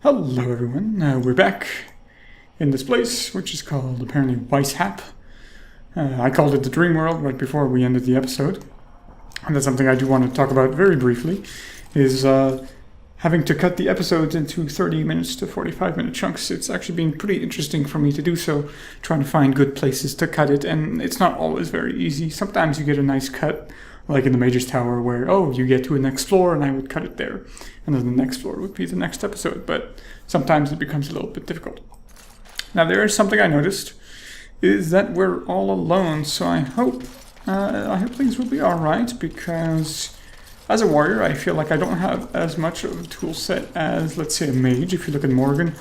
Hello everyone, we're back in this place, which is called apparently Weishap. I called it the Dream World right before we ended the episode. And that's something I do want to talk about very briefly, is having to cut the episodes into 30 minutes to 45 minute chunks. It's actually been pretty interesting for me to do so, trying to find good places to cut it, and it's not always very easy. Sometimes you get a nice cut, like in the Mage's Tower, where, you get to the next floor and I would cut it there. And then the next floor would be the next episode, but sometimes it becomes a little bit difficult. Now there is something I noticed, is that we're all alone, so I hope things will be alright, because as a warrior I feel like I don't have as much of a tool set as, let's say, a mage. If you look at Morgan,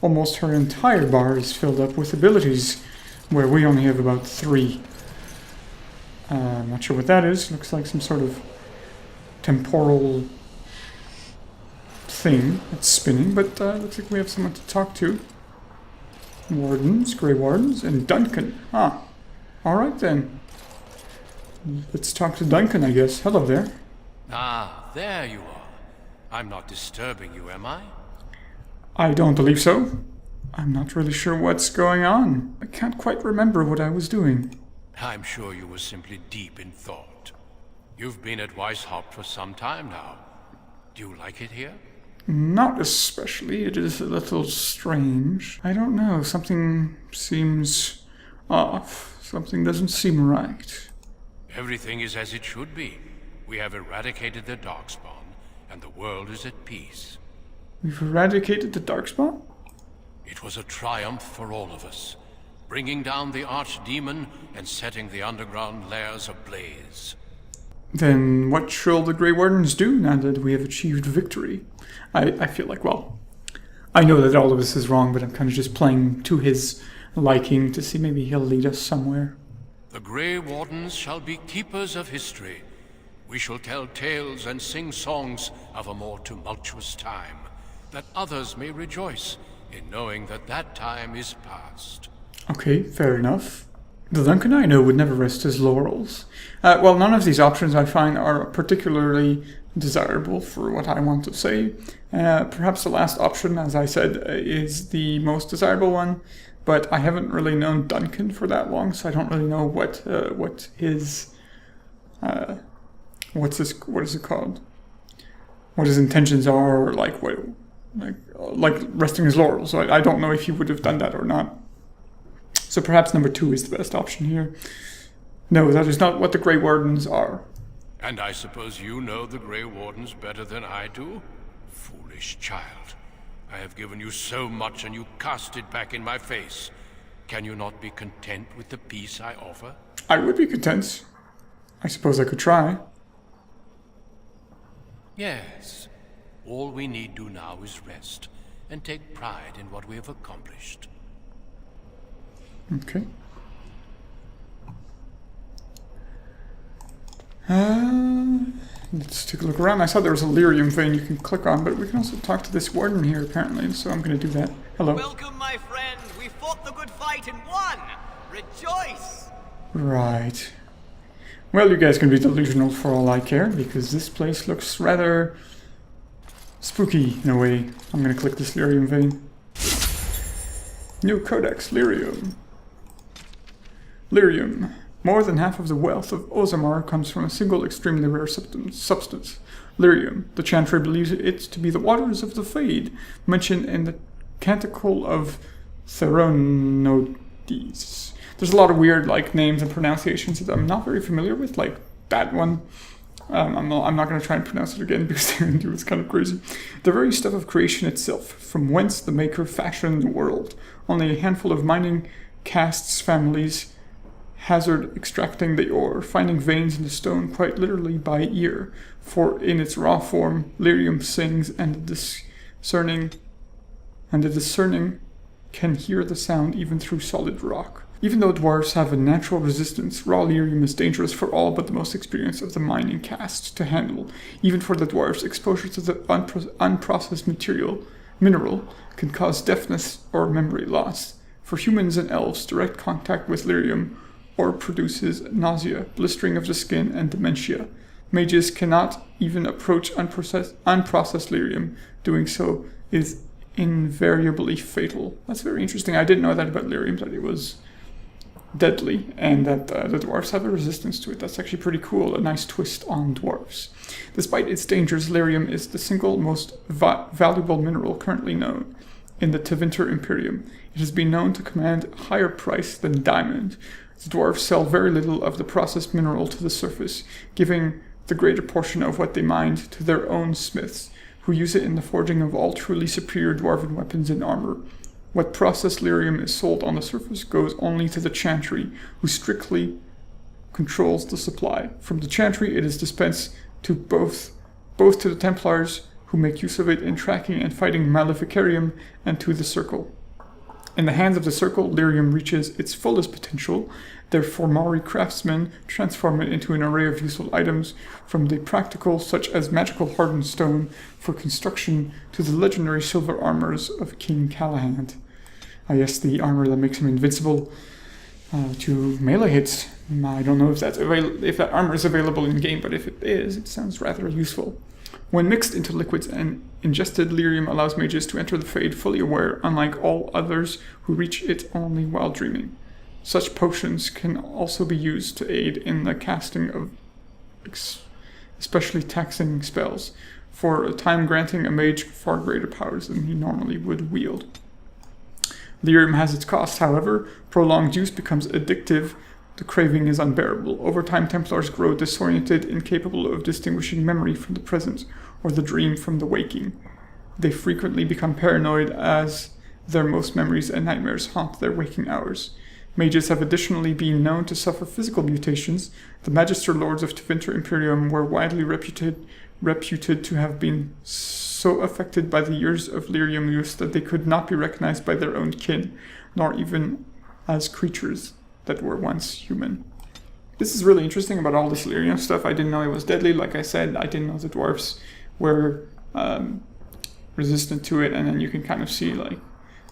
almost her entire bar is filled up with abilities, where we only have about 3. I'm not sure what that is. Looks like some sort of temporal thing that's spinning, but looks like we have someone to talk to. Wardens, Grey Wardens, and Duncan. Alright then. Let's talk to Duncan, I guess. Hello there. Ah, there you are. I'm not disturbing you, am I? I don't believe so. I'm not really sure what's going on. I can't quite remember what I was doing. I'm sure you were simply deep in thought. You've been at Weishaupt for some time now. Do you like it here? Not especially. It is a little strange. I don't know. Something seems off. Something doesn't seem right. Everything is as it should be. We have eradicated the Darkspawn, and the world is at peace. We've eradicated the Darkspawn? It was a triumph for all of us, bringing down the Archdemon and setting the underground lairs ablaze. Then what shall the Grey Wardens do now that we have achieved victory? I feel like, I know that all of this is wrong, but I'm kind of just playing to his liking to see maybe he'll lead us somewhere. The Grey Wardens shall be keepers of history. We shall tell tales and sing songs of a more tumultuous time, that others may rejoice in knowing that that time is past. Okay, fair enough. The Duncan I know would never rest his laurels. None of these options I find are particularly desirable for what I want to say. Perhaps the last option, as I said, is the most desirable one, but I haven't really known Duncan for that long, so I don't really know what his what is it called? What his intentions are, or like resting his laurels. So I don't know if he would have done that or not. So perhaps number 2 is the best option here. No, that is not what the Grey Wardens are. And I suppose you know the Grey Wardens better than I do? Foolish child. I have given you so much and you cast it back in my face. Can you not be content with the peace I offer? I would be content. I suppose I could try. Yes. All we need do now is rest and take pride in what we have accomplished. Okay. Let's take a look around. I saw there was a lyrium vein you can click on, but we can also talk to this warden here, apparently, so I'm going to do that. Hello. Welcome, my friend. We fought the good fight and won. Rejoice! Right. Well, you guys can be delusional for all I care, because this place looks rather spooky in a way. I'm going to click this lyrium vein. New Codex, Lyrium. Lyrium. More than half of the wealth of Ozamar comes from a single extremely rare substance. Lyrium. The Chantry believes it to be the waters of the Fade, mentioned in the Canticle of Theronodes. There's a lot of weird names and pronunciations that I'm not very familiar with, like that one. I'm not going to try and pronounce it again because it was kind of crazy. The very stuff of creation itself, from whence the Maker fashioned the world. Only a handful of mining castes families hazard extracting the ore, finding veins in the stone quite literally by ear, for in its raw form lyrium sings, and the discerning can hear the sound even through solid rock. Even though dwarves have a natural resistance, raw lyrium is dangerous for all but the most experienced of the mining caste to handle. Even for the dwarves, exposure to the unprocessed mineral can cause deafness or memory loss. For humans and elves, direct contact with lyrium ore produces nausea, blistering of the skin, and dementia. Mages cannot even approach unprocessed lyrium. Doing so is invariably fatal. That's very interesting. I didn't know that about lyrium, that it was deadly, and that the dwarves have a resistance to it. That's actually pretty cool, a nice twist on dwarves. Despite its dangers, lyrium is the single most valuable mineral currently known in the Tevinter Imperium. It has been known to command a higher price than diamond. The dwarves sell very little of the processed mineral to the surface, giving the greater portion of what they mined to their own smiths, who use it in the forging of all truly superior dwarven weapons and armor. What processed lyrium is sold on the surface goes only to the chantry, who strictly controls the supply. From the chantry, it is dispensed to both to the Templars, who make use of it in tracking and fighting Maleficarium, and to the Circle. In the hands of the Circle, lyrium reaches its fullest potential. Their Formari craftsmen transform it into an array of useful items, from the practical, such as magical hardened stone for construction, to the legendary silver armors of King Callahan. Yes, the armor that makes him invincible to melee hits. I don't know if that armor is available in game, but if it is, it sounds rather useful. When mixed into liquids and ingested, lyrium allows mages to enter the Fade fully aware, unlike all others who reach it only while dreaming. Such potions can also be used to aid in the casting of especially taxing spells, for a time granting a mage far greater powers than he normally would wield. Lyrium has its costs, however. Prolonged use becomes addictive. The craving is unbearable. Over time, Templars grow disoriented, incapable of distinguishing memory from the present, or the dream from the waking. They frequently become paranoid, as their most memories and nightmares haunt their waking hours. Mages have additionally been known to suffer physical mutations. The Magister Lords of Tevinter Imperium were widely reputed to have been so affected by the years of lyrium use that they could not be recognized by their own kin, nor even as creatures that were once human. This is really interesting about all this lyrium stuff. I didn't know it was deadly. Like I said, I didn't know the dwarves were resistant to it, and then you can kind of see like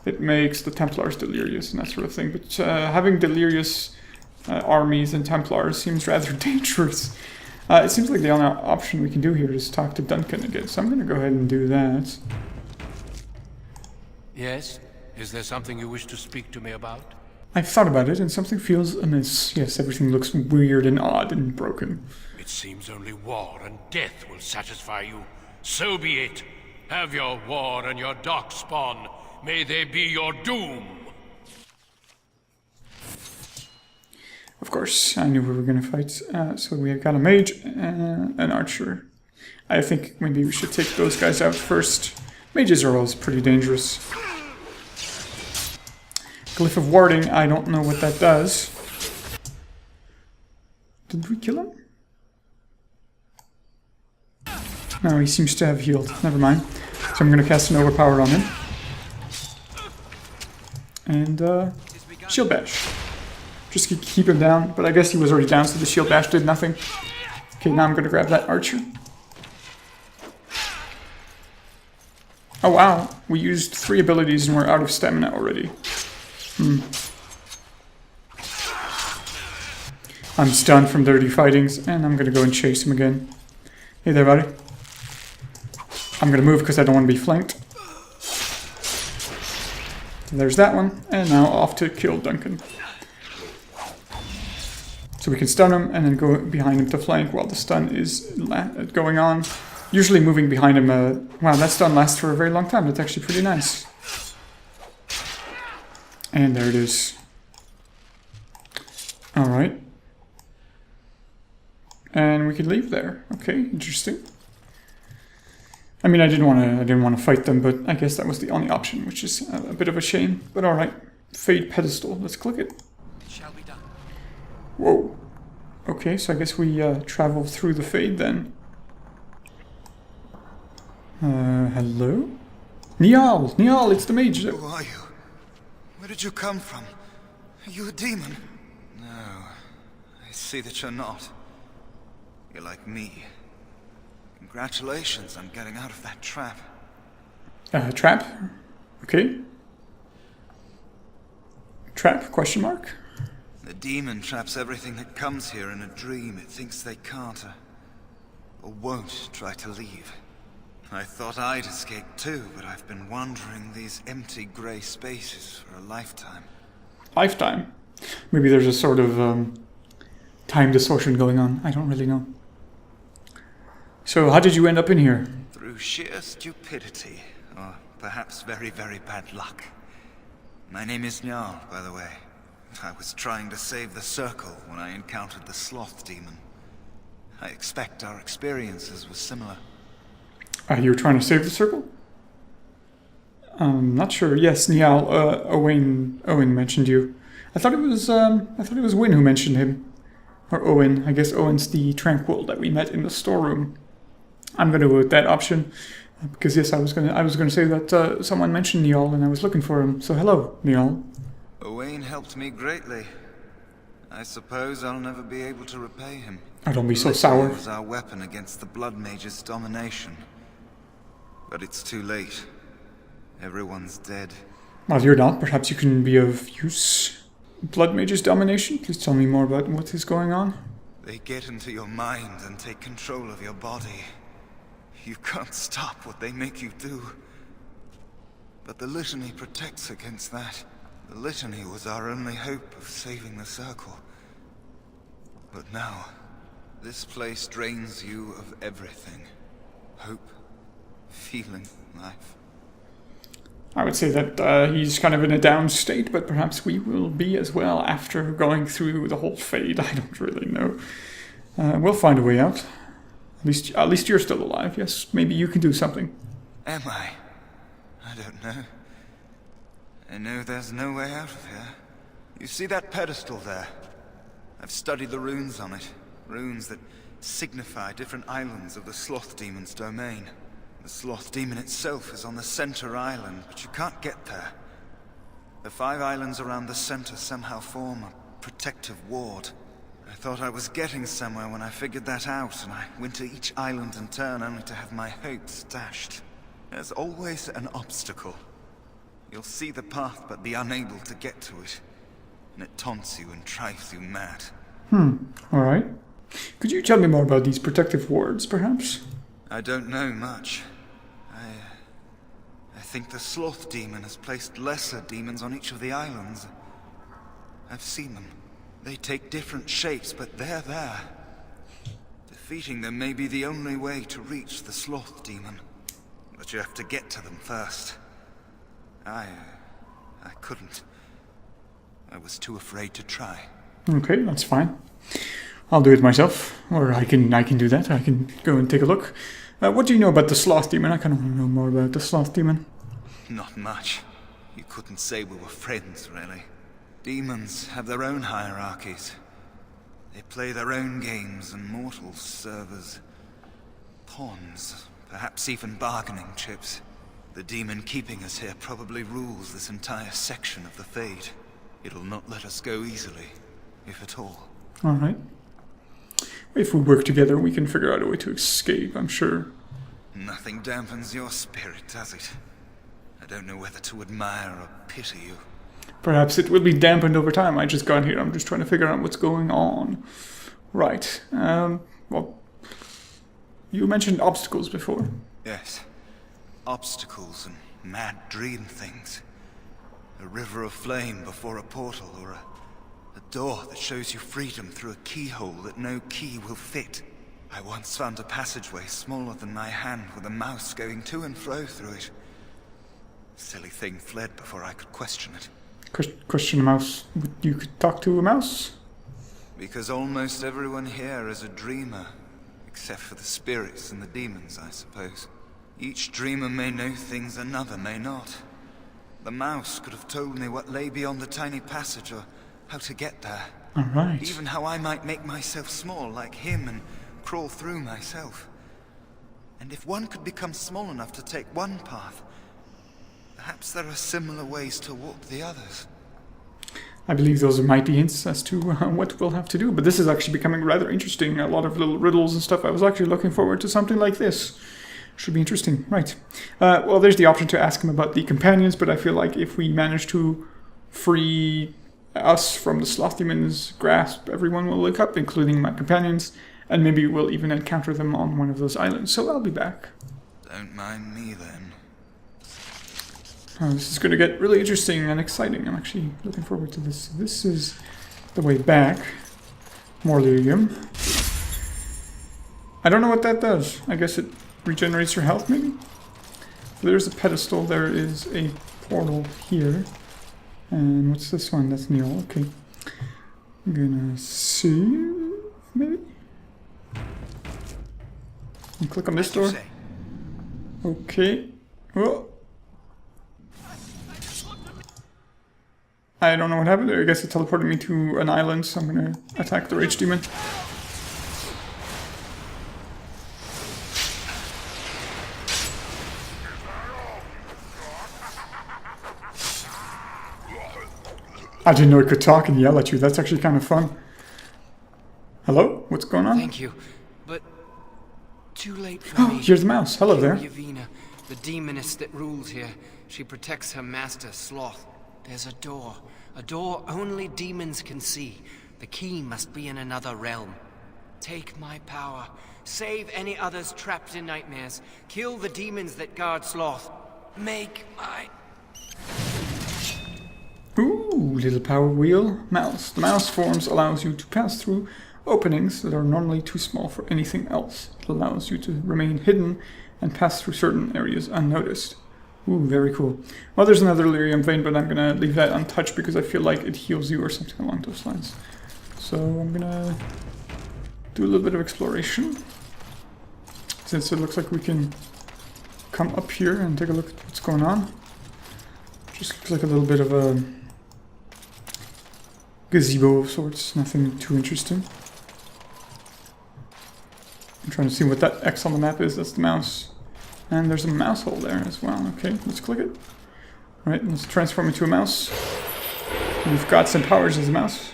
it makes the Templars delirious and that sort of thing. But having delirious armies and Templars seems rather dangerous. It seems like the only option we can do here is talk to Duncan again, so I'm going to go ahead and do that. Yes? Is there something you wish to speak to me about? I've thought about it, and something feels amiss. Yes, everything looks weird and odd and broken. It seems only war and death will satisfy you. So be it. Have your war and your darkspawn. May they be your doom. Of course, I knew we were going to fight, so we have got a mage and an archer. I think maybe we should take those guys out first. Mages are always pretty dangerous. Glyph of Warding, I don't know what that does. Did we kill him? No, he seems to have healed. Never mind. So I'm going to cast an Overpower on him. And, Shield Bash. Just to keep him down, but I guess he was already down, so the Shield Bash did nothing. Okay, now I'm going to grab that archer. Oh wow, we used 3 abilities and we're out of stamina already. I'm stunned from dirty fightings, and I'm gonna go and chase him again. Hey there, buddy. I'm gonna move because I don't want to be flanked. And there's that one, and now off to kill Duncan. So we can stun him and then go behind him to flank while the stun is going on. Usually moving behind him, wow, that stun lasts for a very long time. That's actually pretty nice. And there it is. Alright. And we can leave there. Okay, interesting. I mean, I didn't want to fight them, but I guess that was the only option, which is a bit of a shame. But alright. Fade pedestal. Let's click it. It shall be done. Whoa. Okay, so I guess we travel through the Fade then. Hello? Niall! Niall, it's the mage! Who are you? Where did you come from? Are you a demon? No, I see that you're not. You're like me. Congratulations on getting out of that trap. Trap? Okay. Trap? Question mark? The demon traps everything that comes here in a dream it thinks they can't or won't try to leave. I thought I'd escaped too, but I've been wandering these empty grey spaces for a lifetime. Lifetime. Maybe there's a sort of time distortion going on. I don't really know. So how did you end up in here? Through sheer stupidity, or perhaps very, very bad luck. My name is Njal, by the way. I was trying to save the Circle when I encountered the Sloth Demon. I expect our experiences were similar. You were trying to save the Circle? Not sure. Yes, Niall. Owen mentioned you. I thought it was Wynn who mentioned him, or Owen. I guess Owen's the Tranquil that we met in the storeroom. I'm gonna go with that option because yes, I was gonna say that someone mentioned Niall and I was looking for him. So hello, Niall. Owain helped me greatly. I suppose I'll never be able to repay him. Oh, don't be so sour. It was our weapon against the Blood Mage's domination. But it's too late. Everyone's dead. Well, you're not. Perhaps you can be of use. Blood Mage's domination? Please tell me more about what is going on. They get into your mind and take control of your body. You can't stop what they make you do. But the Litany protects against that. The Litany was our only hope of saving the Circle. But now, this place drains you of everything. Hope, feeling, life. I would say that he's kind of in a down state, but perhaps we will be as well after going through the whole fade. I don't really know. We'll find a way out. At least you're still alive. Yes, maybe you can do something. Am I? I don't know. I know there's no way out of here. You see that pedestal there? I've studied the runes on it. Runes that signify different islands of the Sloth Demon's domain. The Sloth Demon itself is on the center island, but you can't get there. The 5 islands around the center somehow form a protective ward. I thought I was getting somewhere when I figured that out, and I went to each island in turn only to have my hopes dashed. There's always an obstacle. You'll see the path but be unable to get to it, and it taunts you and drives you mad. Alright. Could you tell me more about these protective wards, perhaps? I don't know much. I think the Sloth Demon has placed lesser demons on each of the islands. I've seen them. They take different shapes, but they're there. Defeating them may be the only way to reach the Sloth Demon. But you have to get to them first. I couldn't. I was too afraid to try. Okay, that's fine. I'll do it myself, or I can do that. I can go and take a look. What do you know about the Sloth Demon? I kind of want to know more about the Sloth Demon. Not much. You couldn't say we were friends, really. Demons have their own hierarchies. They play their own games, and mortals serve as pawns, perhaps even bargaining chips. The demon keeping us here probably rules this entire section of the Fade. It'll not let us go easily, if at all. Alright. If we work together, we can figure out a way to escape, I'm sure. Nothing dampens your spirit, does it? I don't know whether to admire or pity you. Perhaps it will be dampened over time. I just got here. I'm just trying to figure out what's going on. Right. Well, you mentioned obstacles before. Yes. Obstacles and mad dream things. A river of flame before a portal, or a door that shows you freedom through a keyhole that no key will fit. I once found a passageway smaller than my hand with a mouse going to and fro through it. Silly thing fled before I could question it. Question a mouse. You could talk to a mouse? Because almost everyone here is a dreamer, except for the spirits and the demons, I suppose. Each dreamer may know things another may not. The mouse could have told me what lay beyond the tiny passage, or how to get there. Alright. Even how I might make myself small like him and crawl through myself. And if one could become small enough to take one path, perhaps there are similar ways to walk the others. I believe those are mighty hints as to what we'll have to do, but this is actually becoming rather interesting. A lot of little riddles and stuff. I was actually looking forward to something like this. Should be interesting. Right. Well, there's the option to ask him about the companions, but I feel like if we manage to free us from the Sloth Demon's grasp, everyone will wake up, including my companions, and maybe we'll even encounter them on one of those islands. So I'll be back. Don't mind me then. Oh, this is going to get really interesting and exciting. I'm actually looking forward to this. This is the way back. More lyrium. I don't know what that does. I guess it regenerates your health, maybe? There's a pedestal. There is a portal here. And what's this one? That's Neil. Okay. I'm gonna see... maybe? And click on this door. Okay. Oh. I don't know what happened there. I guess it teleported me to an island, so I'm gonna attack the Rage Demon. I didn't know it could talk and yell at you. That's actually kind of fun. Hello? What's going on? Thank you, but too late for me. Here's the mouse. Hello there. Yavina, the demoness that rules here. She protects her master, Sloth. There's a door only demons can see. The key must be in another realm. Take my power. Save any others trapped in nightmares. Kill the demons that guard Sloth. Make my... Ooh, little power wheel. Mouse. The mouse forms allows you to pass through openings that are normally too small for anything else. It allows you to remain hidden and pass through certain areas unnoticed. Ooh, very cool. Well, there's another lyrium vein, but I'm gonna leave that untouched because I feel like it heals you or something along those lines. So I'm gonna do a little bit of exploration. Since it looks like we can come up here and take a look at what's going on. Just looks like a little bit of a gazebo of sorts, nothing too interesting. I'm trying to see what that X on the map is. That's the mouse. And there's a mouse hole there as well. Okay, let's click it. Alright, let's transform into a mouse. We've got some powers as a mouse.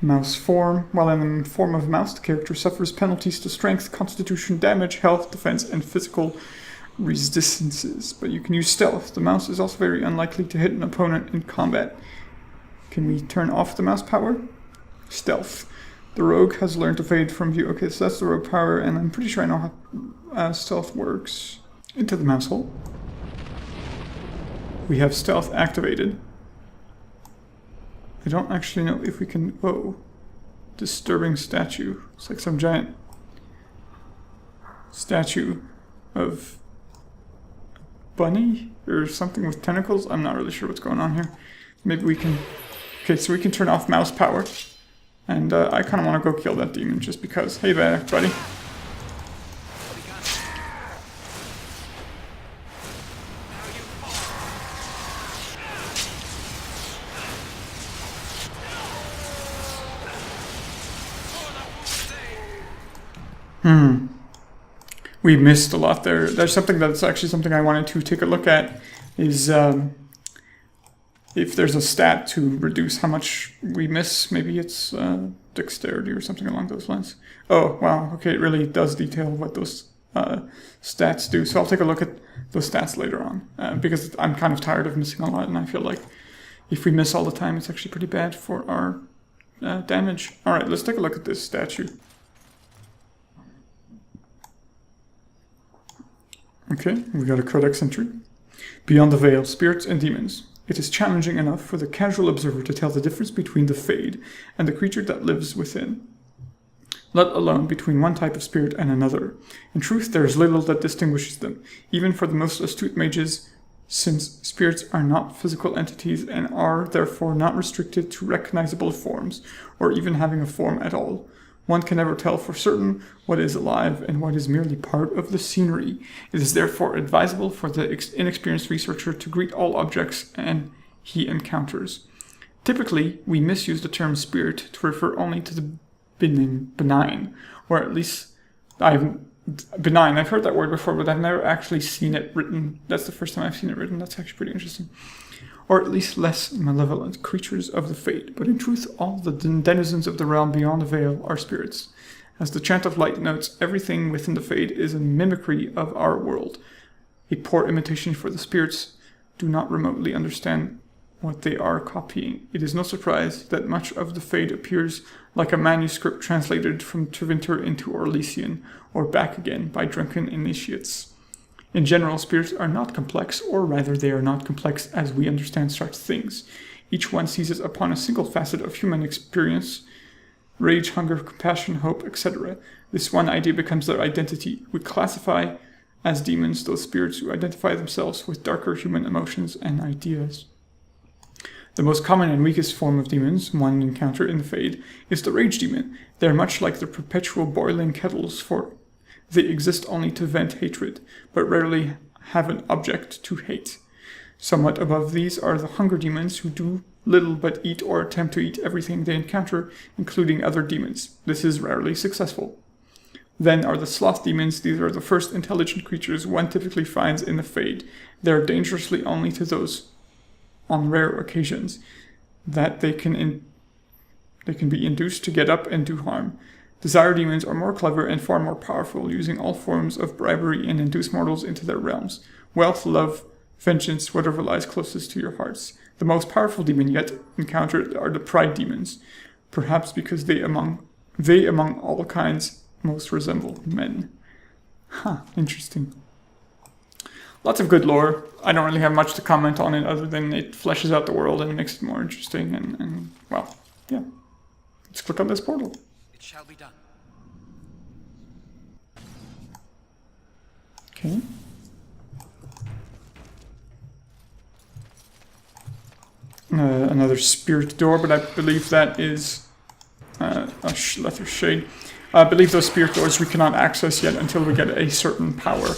Mouse form. While in the form of a mouse, the character suffers penalties to strength, constitution, damage, health, defense, and physical resistances. But you can use stealth. The mouse is also very unlikely to hit an opponent in combat. Can we turn off the mouse power? Stealth. The rogue has learned to fade from view. Okay, so that's the rogue power, and I'm pretty sure I know how stealth works. Into the mouse hole. We have stealth activated. I don't actually know if we can... Whoa. Disturbing statue. It's like some giant statue of bunny or something with tentacles. I'm not really sure what's going on here. Maybe we can... Okay, so we can turn off mouse power. And I kind of want to go kill that demon just because. Hey there, buddy. We missed a lot there. There's something that's actually something I wanted to take a look at is if there's a stat to reduce how much we miss. Maybe it's dexterity or something along those lines. Oh, wow. Okay, it really does detail what those stats do. So I'll take a look at those stats later on because I'm kind of tired of missing a lot, and I feel like if we miss all the time, it's actually pretty bad for our damage. All right, let's take a look at this statue. Okay, we got a codex entry. Beyond the veil, spirits and demons. It is challenging enough for the casual observer to tell the difference between the Fade and the creature that lives within, let alone between one type of spirit and another. In truth, there is little that distinguishes them, even for the most astute mages, since spirits are not physical entities and are therefore not restricted to recognizable forms, or even having a form at all. One can never tell for certain what is alive and what is merely part of the scenery. It is therefore advisable for the inexperienced researcher to greet all objects and he encounters. Typically, we misuse the term spirit to refer only to the benign, or at least benign. I've heard that word before, but I've never actually seen it written. That's the first time I've seen it written. That's actually pretty interesting. Or at least less malevolent creatures of the Fade. But in truth, all the denizens of the realm beyond the veil are spirits. As the Chant of Light notes, everything within the Fade is a mimicry of our world. A poor imitation, for the spirits do not remotely understand what they are copying. It is no surprise that much of the Fade appears like a manuscript translated from Tevinter into Orlesian, or back again by drunken initiates. In general, spirits are not complex, or rather they are not complex as we understand such things. Each one seizes upon a single facet of human experience: rage, hunger, compassion, hope, etc. This one idea becomes their identity. We classify as demons those spirits who identify themselves with darker human emotions and ideas. The most common and weakest form of demons one encountered in the Fade is the Rage Demon. They are much like the perpetual boiling kettles, for they exist only to vent hatred, but rarely have an object to hate. Somewhat above these are the Hunger Demons, who do little but eat or attempt to eat everything they encounter, including other demons. This is rarely successful. Then are the Sloth Demons. These are the first intelligent creatures one typically finds in the Fade. They are dangerously only to those on rare occasions that they can be induced to get up and do harm. Desire Demons are more clever and far more powerful, using all forms of bribery and induce mortals into their realms. Wealth, love, vengeance, whatever lies closest to your hearts. The most powerful demon yet encountered are the Pride Demons, perhaps because they among all kinds most resemble men. Interesting. Lots of good lore. I don't really have much to comment on it other than it fleshes out the world and makes it more interesting and well, yeah. Let's click on this portal. It shall be done. Okay. Another spirit door, but I believe that is a letter shade. I believe those spirit doors we cannot access yet until we get a certain power.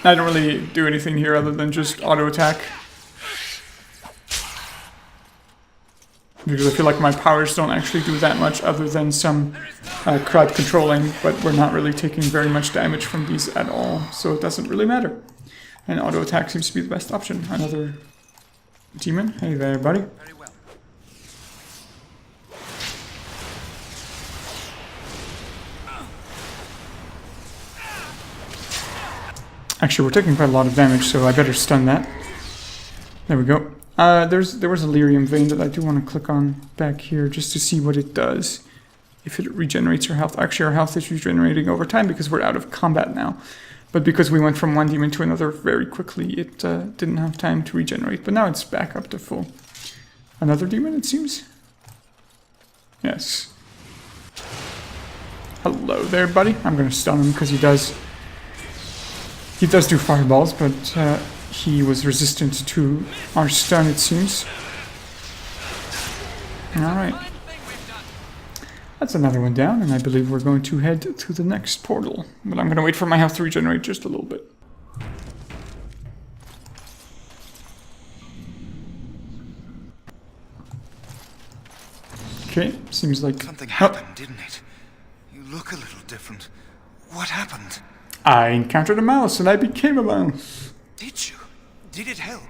I don't really do anything here other than just auto attack. Because I feel like my powers don't actually do that much other than some crowd controlling, but we're not really taking very much damage from these at all, so it doesn't really matter. And auto attack seems to be the best option. Another demon. Hey there, buddy. Very well. Actually, we're taking quite a lot of damage, so I better stun that. There we go. There was a lyrium vein that I do want to click on back here just to see what it does. If it regenerates our health. Actually, our health is regenerating over time because we're out of combat now. But because we went from one demon to another very quickly, it didn't have time to regenerate. But now it's back up to full. Another demon, it seems? Yes. Hello there, buddy. I'm going to stun him because he does do fireballs, but he was resistant to our stun, it seems. Alright. That's another one down, and I believe we're going to head to the next portal. But I'm going to wait for my health to regenerate just a little bit. Okay, seems like... Something happened, didn't it? You look a little different. What happened? I encountered a mouse, and I became a mouse. Did you? Did it help?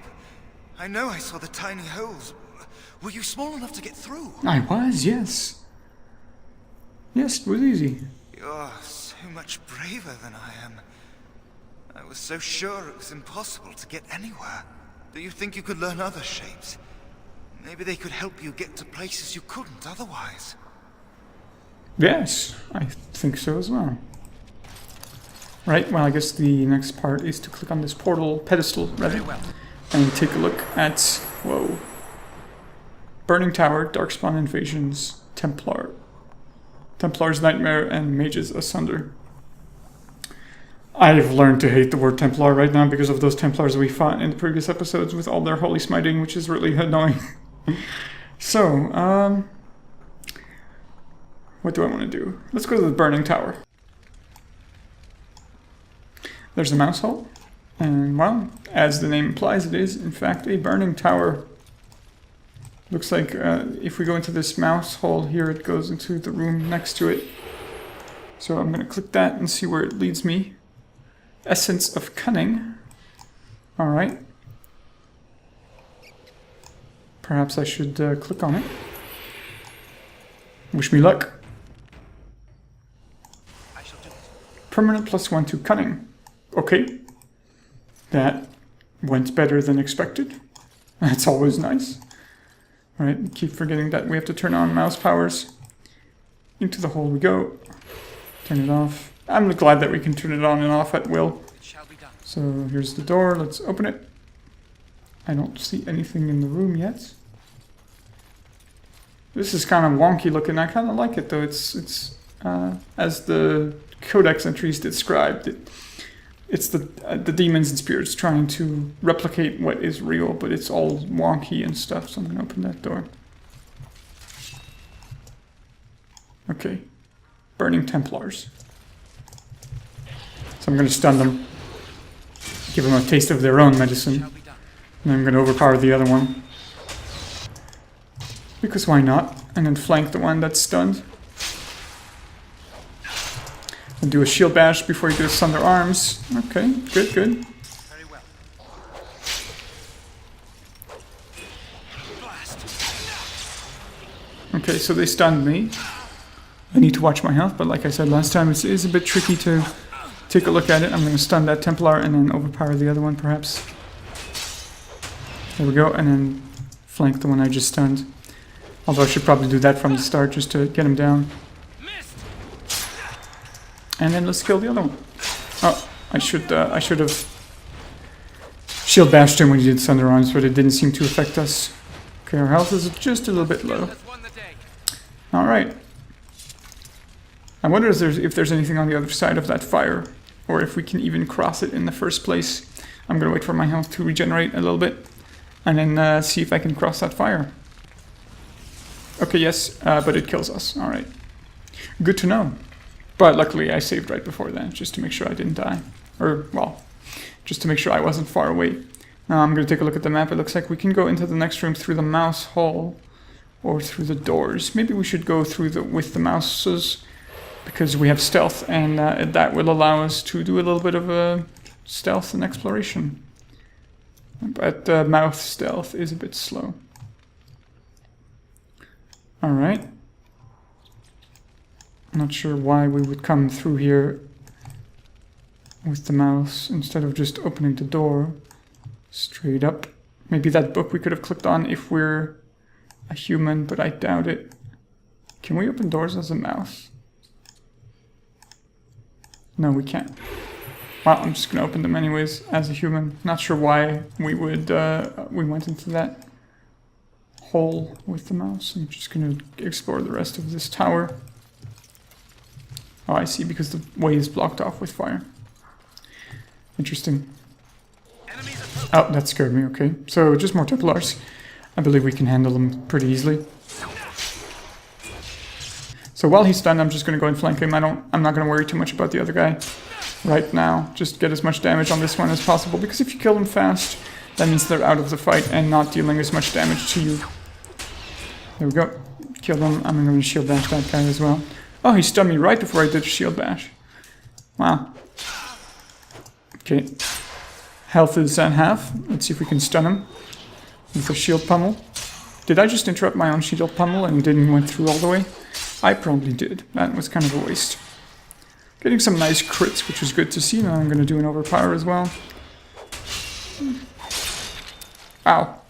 I know I saw the tiny holes. Were you small enough to get through? I was, yes. Yes, it was easy. You're so much braver than I am. I was so sure it was impossible to get anywhere. Do you think you could learn other shapes? Maybe they could help you get to places you couldn't otherwise. Yes, I think so as well. Right, well I guess the next part is to click on this portal, pedestal rather, and take a look at, whoa. Burning Tower, Darkspawn Invasions, Templar's Nightmare, and Mages Asunder. I've learned to hate the word Templar right now because of those Templars we fought in the previous episodes with all their holy smiting, which is really annoying. So, what do I want to do? Let's go to the Burning Tower. There's a mouse hole, and well, as the name implies, it is in fact a burning tower. Looks like if we go into this mouse hole here, it goes into the room next to it. So I'm going to click that and see where it leads me. Essence of Cunning. Alright. Perhaps I should click on it. Wish me luck. Permanent +1 to Cunning. Okay. That went better than expected. That's always nice. Alright, keep forgetting that we have to turn on mouse powers. Into the hole we go. turn it off. I'm glad that we can turn it on and off at will. It shall be done. So here's the door. Let's open it. I don't see anything in the room yet. This is kind of wonky looking. I kind of like it though. It's as the codex entries described, it's the demons and spirits trying to replicate what is real, but it's all wonky and stuff. So I'm gonna open that door. Okay, burning Templars. So I'm gonna stun them, give them a taste of their own medicine, Shall be done. and I'm gonna overpower the other one. Because why not? And then flank the one that's stunned. And do a shield bash before he goes Thunder Arms. Okay, good, good. Very well. Okay, so they stunned me. I need to watch my health, but like I said last time, it is a bit tricky to take a look at it. I'm going to stun that Templar and then overpower the other one, perhaps. There we go, and then flank the one I just stunned. Although I should probably do that from the start just to get him down. And then let's kill the other one. Oh, I should have shield bashed him when he did Thunder Arms, but it didn't seem to affect us. Okay, our health is just a little bit low. Has won the day. All right. I wonder if there's anything on the other side of that fire, or if we can even cross it in the first place. I'm gonna wait for my health to regenerate a little bit, and then see if I can cross that fire. Okay, yes, but it kills us. All right. Good to know. But luckily I saved right before that, just to make sure I didn't die. Or, well, just to make sure I wasn't far away. Now I'm going to take a look at the map. It looks like we can go into the next room through the mouse hall, or through the doors. Maybe we should go through with the mouses, because we have stealth, and that will allow us to do a little bit of stealth and exploration. But mouth stealth is a bit slow. Alright. Not sure why we would come through here with the mouse instead of just opening the door straight up. Maybe that book we could have clicked on if we're a human, but I doubt it. Can we open doors as a mouse? No, we can't. Well, I'm just gonna open them anyways as a human. Not sure why we would we went into that hole with the mouse. I'm just gonna explore the rest of this tower. Oh, I see, because the way is blocked off with fire. Interesting. Oh, that scared me, okay. So, just more Templars. I believe we can handle them pretty easily. So while he's stunned, I'm just going to go and flank him. I'm not going to worry too much about the other guy right now. Just get as much damage on this one as possible, because if you kill them fast, that means they're out of the fight and not dealing as much damage to you. There we go. Kill them. I'm going to shield bash that guy as well. Oh, he stunned me right before I did shield bash. Wow. Okay. Health is at half. Let's see if we can stun him with a shield pummel. Did I just interrupt my own shield pummel and didn't went through all the way? I probably did. That was kind of a waste. Getting some nice crits, which is good to see. Now I'm going to do an overpower as well. Ow.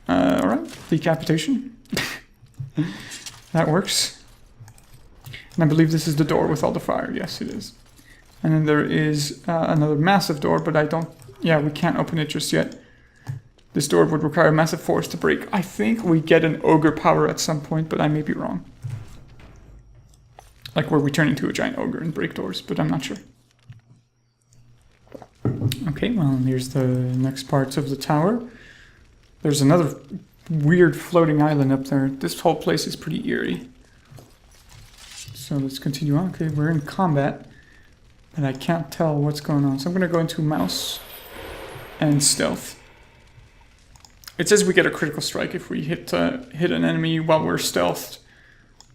Alright. Decapitation. That works. And I believe this is the door with all the fire. Yes, it is. And then there is another massive door, but I don't... Yeah, we can't open it just yet. This door would require massive force to break. I think we get an ogre power at some point, but I may be wrong. Like where we turn into a giant ogre and break doors, but I'm not sure. Okay, well, here's the next parts of the tower. There's another weird floating island up there. This whole place is pretty eerie. So let's continue on. Okay, we're in combat, and I can't tell what's going on. So I'm going to go into mouse and stealth. It says we get a critical strike if we hit an enemy while we're stealthed,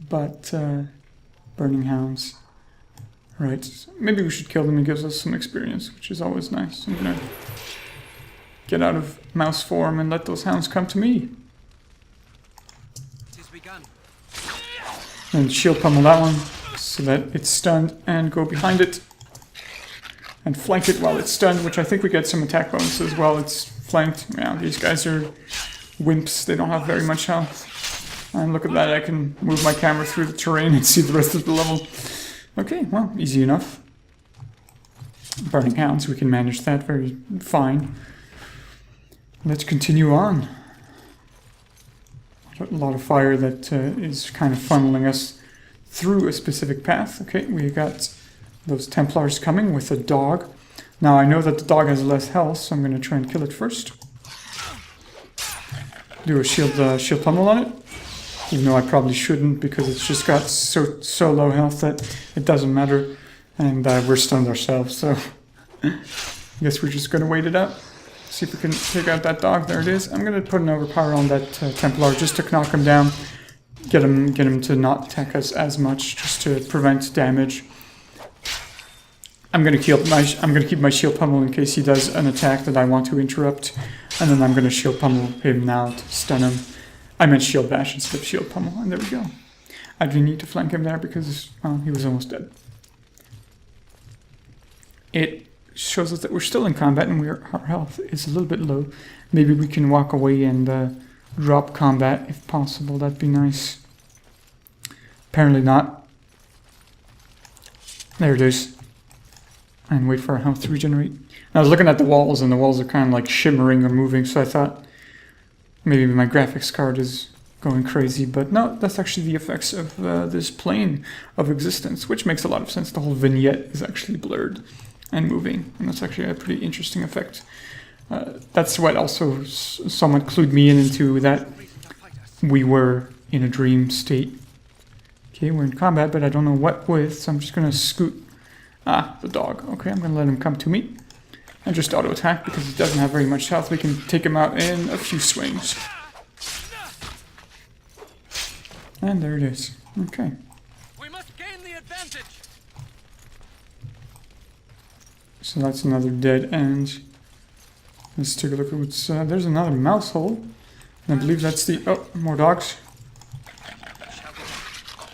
but burning hounds. Right, maybe we should kill them. It gives us some experience, which is always nice. I'm going to get out of mouse form and let those hounds come to me. It is begun. And shield pummel that one so that it's stunned, and go behind it and flank it while it's stunned, which I think we get some attack bonuses while it's flanked. Yeah, these guys are wimps. They don't have very much health. And look at that, I can move my camera through the terrain and see the rest of the level. Okay, well, easy enough. Burning hounds, we can manage that very fine. Let's continue on. A lot of fire that is kind of funneling us through a specific path. Okay, we got those Templars coming with a dog. Now I know that the dog has less health, so I'm going to try and kill it first. Do a shield pummel on it. Even though I probably shouldn't, because it's just got so low health that it doesn't matter. And we're stunned ourselves, so I guess we're just going to wait it out. See if we can take out that dog. There it is. I'm going to put an overpower on that Templar just to knock him down. Get him to not attack us as much, just to prevent damage. I'm going to keep my shield pummel in case he does an attack that I want to interrupt. And then I'm going to shield pummel him now to stun him. I meant shield bash instead of shield pummel, and there we go. I didn't need to flank him there because, well, he was almost dead. It shows us that we're still in combat and our health is a little bit low. Maybe we can walk away and drop combat if possible. That'd be nice. Apparently not. There it is. And wait for our health to regenerate. I was looking at the walls, and the walls are kind of like shimmering or moving, so I thought maybe my graphics card is going crazy, but no, that's actually the effects of this plane of existence, which makes a lot of sense. The whole vignette is actually blurred and moving, and that's actually a pretty interesting effect. That's what also somewhat clued me into that we were in a dream state. Okay, we're in combat, but I don't know what with, so I'm just going to scoot. Ah, the dog. Okay, I'm going to let him come to me. And just auto-attack, because he doesn't have very much health. We can take him out in a few swings. And there it is. Okay. We must gain the advantage. So that's another dead end. Let's take a look at what's... there's another mouse hole. And I believe that's the... Oh, more dogs.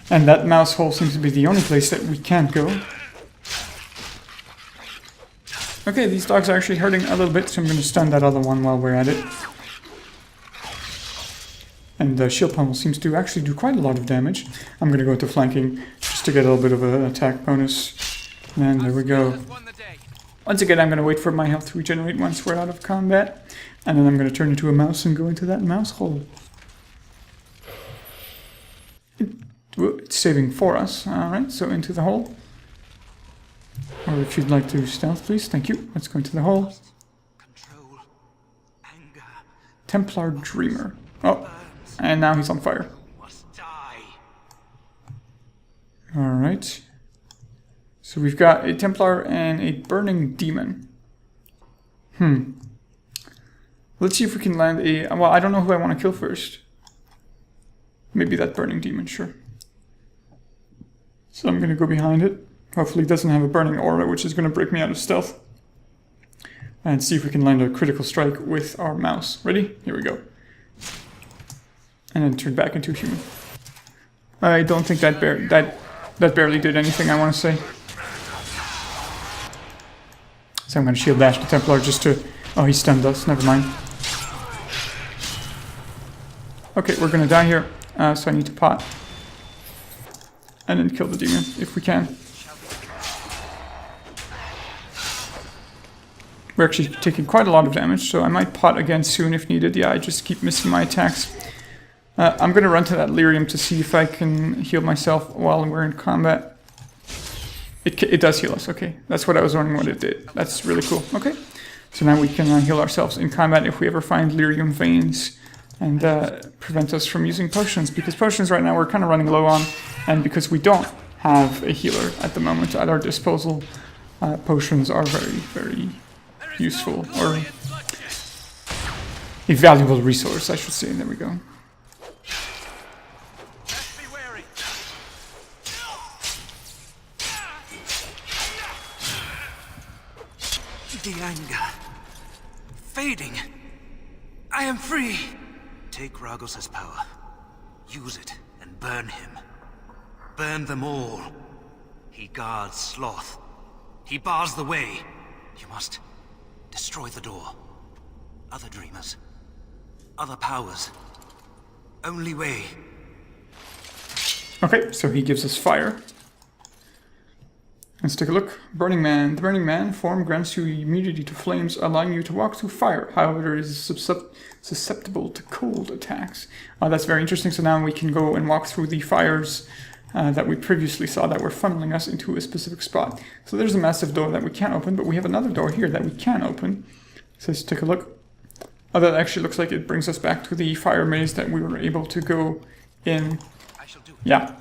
And that mouse hole seems to be the only place that we can't go. Okay, these dogs are actually hurting a little bit, so I'm going to stun that other one while we're at it. And the shield pummel seems to actually do quite a lot of damage. I'm going to go into flanking just to get a little bit of an attack bonus. And there we go. Once again, I'm going to wait for my health to regenerate once we're out of combat. And then I'm going to turn into a mouse and go into that mouse hole. It's saving for us. Alright, so into the hole. Or if you'd like to stealth, please. Thank you. Let's go into the hole. Control. Anger. Templar Dreamer. Oh, and now he's on fire. Must die. Alright. So we've got a Templar and a Burning Demon. Let's see if we can land a... Well, I don't know who I want to kill first. Maybe that Burning Demon, sure. So I'm going to go behind it. Hopefully it doesn't have a burning aura, which is going to break me out of stealth. And see if we can land a critical strike with our mouse. Ready? Here we go. And then turn back into a human. I don't think that barely did anything, I want to say. So I'm going to shield bash the Templar just to... Oh, he stunned us. Never mind. Okay, we're going to die here. So I need to pot. And then kill the demon, if we can. We're actually taking quite a lot of damage, so I might pot again soon if needed. Yeah, I just keep missing my attacks. I'm going to run to that lyrium to see if I can heal myself while we're in combat. It does heal us, okay. That's what I was wondering what it did. That's really cool. Okay, so now we can heal ourselves in combat if we ever find lyrium veins and prevent us from using potions, because potions right now we're kind of running low on, and because we don't have a healer at the moment at our disposal, potions are very, very useful, or a valuable resource, I should say. There we go. The anger. Fading. I am free. Take Ragos' power. Use it and burn him. Burn them all. He guards Sloth. He bars the way. You must destroy the door. Other dreamers. Other powers. Only way. Okay, so he gives us fire. Let's take a look. Burning Man. The Burning Man form grants you immunity to flames, allowing you to walk through fire. However, it is susceptible to cold attacks. That's very interesting. So now we can go and walk through the fires that we previously saw that were funneling us into a specific spot. So there's a massive door that we can't open, but we have another door here that we can open. So let's take a look. Oh, that actually looks like it brings us back to the fire maze that we were able to go in. Yeah.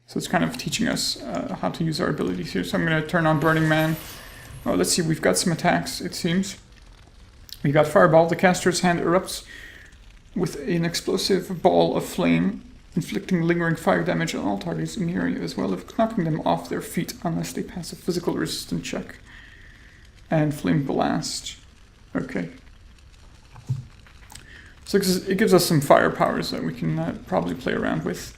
So it's kind of teaching us how to use our abilities here. So I'm going to turn on Burning Man. Oh, let's see, we've got some attacks, it seems. We got Fireball. The caster's hand erupts with an explosive ball of flame, inflicting lingering fire damage on all targets in the area, as well as knocking them off their feet unless they pass a physical resistance check. And Flame Blast. Okay. So it gives us some fire powers that we can probably play around with.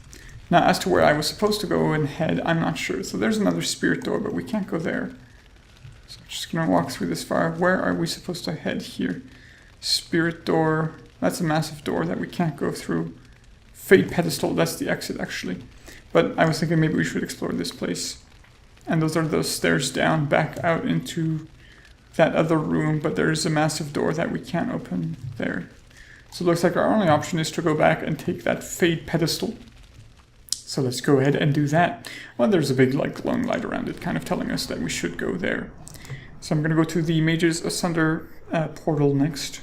Now, as to where I was supposed to go and head, I'm not sure. So there's another spirit door, but we can't go there. So I'm just going to walk through this fire. Where are we supposed to head here? Spirit door. That's a massive door that we can't go through. Fate Pedestal, that's the exit, actually. But I was thinking maybe we should explore this place. And those are those stairs down, back out into that other room. But there's a massive door that we can't open there. So it looks like our only option is to go back and take that Fate Pedestal. So let's go ahead and do that. Well, there's a big glowing light around it, kind of telling us that we should go there. So I'm going to go to the Mage's Asunder portal next.